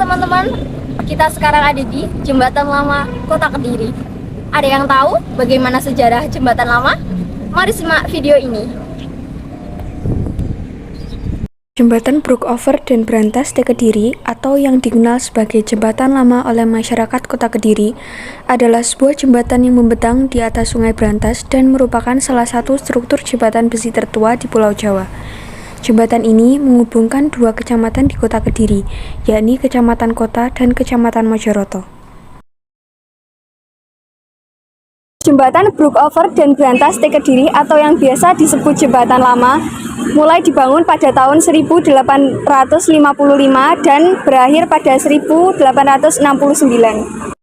teman-teman, kita sekarang ada di Jembatan Lama Kota Kediri. Ada yang tahu bagaimana sejarah Jembatan Lama? Mari simak video ini. Jembatan Brookover dan Brantas de Kediri atau yang dikenal sebagai Jembatan Lama oleh masyarakat Kota Kediri adalah sebuah jembatan yang membentang di atas Sungai Brantas dan merupakan salah satu struktur jembatan besi tertua di Pulau Jawa. Jembatan ini menghubungkan dua kecamatan di Kota Kediri, yakni Kecamatan Kota dan Kecamatan Mojoroto. Jembatan Brookover dan Brantas de Kediri atau yang biasa disebut Jembatan Lama mulai dibangun pada tahun 1855 dan berakhir pada 1869.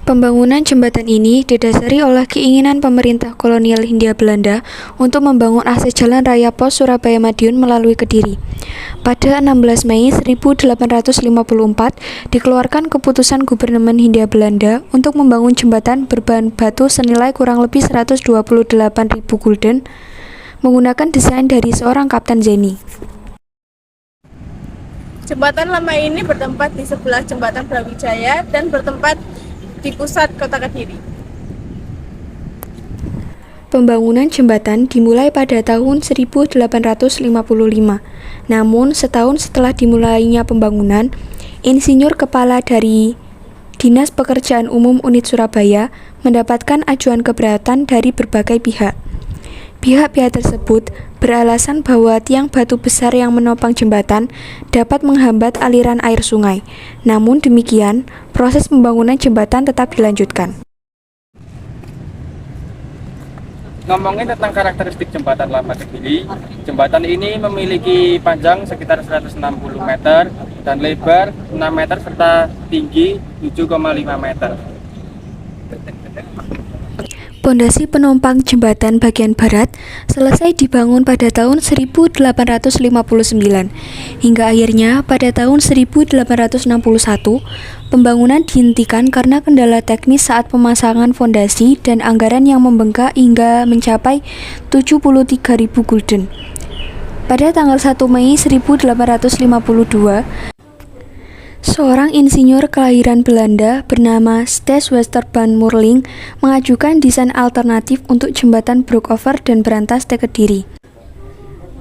Pembangunan jembatan ini didasari oleh keinginan pemerintah kolonial Hindia Belanda untuk membangun akses jalan raya pos Surabaya Madiun melalui Kediri. Pada 16 Mei 1854 dikeluarkan keputusan Gubernur Hindia Belanda untuk membangun jembatan berbahan batu senilai kurang lebih 128.000 gulden menggunakan desain dari seorang Kapten Zeni. Jembatan lama ini bertempat di sebelah Jembatan Brawijaya dan bertempat di pusat Kota Kediri. Pembangunan jembatan dimulai pada tahun 1855. Namun, setahun setelah dimulainya pembangunan, insinyur kepala dari Dinas Pekerjaan Umum Unit Surabaya mendapatkan ajuan keberatan dari berbagai pihak. Pihak-pihak tersebut beralasan bahwa tiang batu besar yang menopang jembatan dapat menghambat aliran air sungai. Namun demikian, proses pembangunan jembatan tetap dilanjutkan. Ngomongin tentang karakteristik jembatan lama Kediri, jembatan ini memiliki panjang sekitar 160 meter dan lebar 6 meter serta tinggi 7,5 meter. Pondasi penopang jembatan bagian barat selesai dibangun pada tahun 1859, hingga akhirnya pada tahun 1861, pembangunan dihentikan karena kendala teknis saat pemasangan fondasi dan anggaran yang membengkak hingga mencapai 73.000 gulden. Pada tanggal 1 Mei 1852, seorang insinyur kelahiran Belanda bernama Stes Westerban Moerling mengajukan desain alternatif untuk jembatan Brookover dan Brantas de Kediri.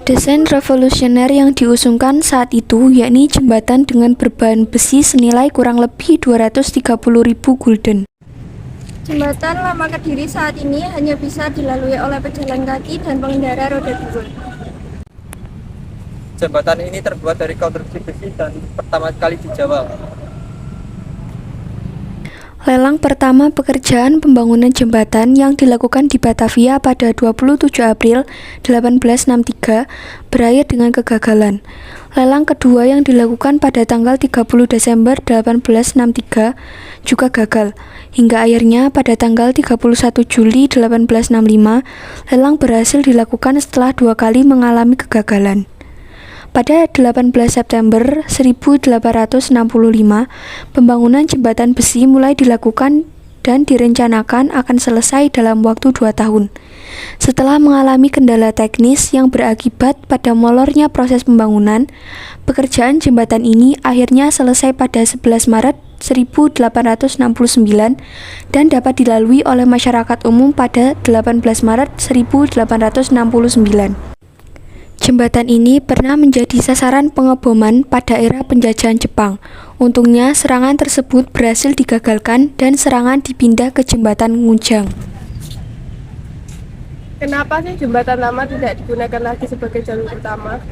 Desain revolusioner yang diusungkan saat itu yakni jembatan dengan berbahan besi senilai kurang lebih 230.000 gulden. Jembatan Lama Kediri saat ini hanya bisa dilalui oleh pejalan kaki dan pengendara roda dua. Jembatan ini terbuat dari konstruksi besi dan pertama kali di Jawa. Lelang pertama pekerjaan pembangunan jembatan yang dilakukan di Batavia pada 27 April 1863 berakhir dengan kegagalan. Lelang kedua yang dilakukan pada tanggal 30 Desember 1863 juga gagal. Hingga akhirnya pada tanggal 31 Juli 1865, lelang berhasil dilakukan setelah dua kali mengalami kegagalan. Pada 18 September 1865, pembangunan jembatan besi mulai dilakukan dan direncanakan akan selesai dalam waktu 2 tahun. Setelah mengalami kendala teknis yang berakibat pada molornya proses pembangunan, pekerjaan jembatan ini akhirnya selesai pada 11 Maret 1869 dan dapat dilalui oleh masyarakat umum pada 18 Maret 1869. Jembatan ini pernah menjadi sasaran pengeboman pada era penjajahan Jepang. Untungnya serangan tersebut berhasil digagalkan dan serangan dipindah ke Jembatan Ngunjang. Kenapa sih jembatan lama tidak digunakan lagi sebagai jalur utama?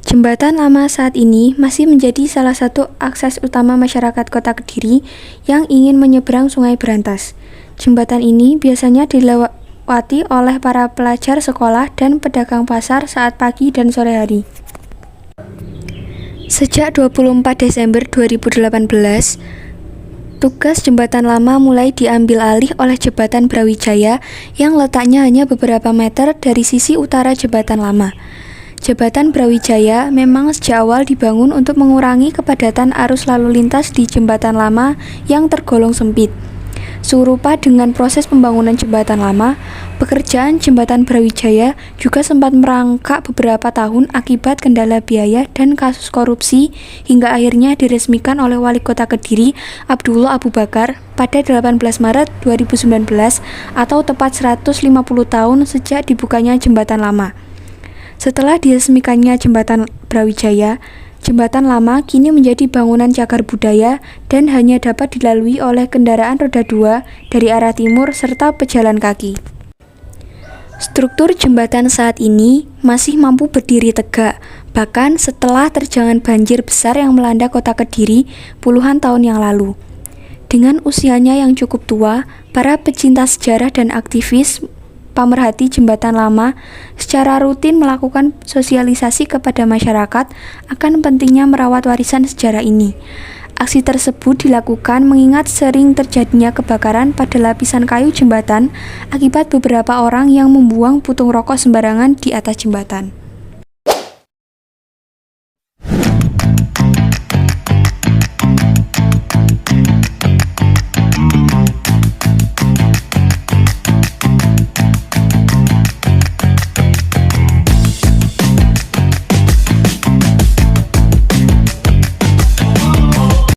Jembatan lama saat ini masih menjadi salah satu akses utama masyarakat Kota Kediri yang ingin menyeberang Sungai Brantas. Jembatan ini biasanya dilewati oleh para pelajar sekolah dan pedagang pasar saat pagi dan sore hari. Sejak 24 Desember 2018, tugas jembatan lama mulai diambil alih oleh Jembatan Brawijaya yang letaknya hanya beberapa meter dari sisi utara jembatan lama. Jembatan Brawijaya memang sejak awal dibangun untuk mengurangi kepadatan arus lalu lintas di jembatan lama yang tergolong sempit. Serupa dengan proses pembangunan jembatan lama, pekerjaan jembatan Brawijaya juga sempat merangkak beberapa tahun akibat kendala biaya dan kasus korupsi hingga akhirnya diresmikan oleh Wali Kota Kediri Abdullah Abu Bakar pada 18 Maret 2019 atau tepat 150 tahun sejak dibukanya jembatan lama. Setelah diresmikannya jembatan Brawijaya, jembatan lama kini menjadi bangunan cagar budaya dan hanya dapat dilalui oleh kendaraan roda 2 dari arah timur serta pejalan kaki. Struktur jembatan saat ini masih mampu berdiri tegak, bahkan setelah terjangan banjir besar yang melanda kota Kediri puluhan tahun yang lalu. Dengan usianya yang cukup tua, para pecinta sejarah dan aktivis pemerhati jembatan lama secara rutin melakukan sosialisasi kepada masyarakat akan pentingnya merawat warisan sejarah ini. Aksi tersebut dilakukan mengingat sering terjadinya kebakaran pada lapisan kayu jembatan akibat beberapa orang yang membuang putung rokok sembarangan di atas jembatan.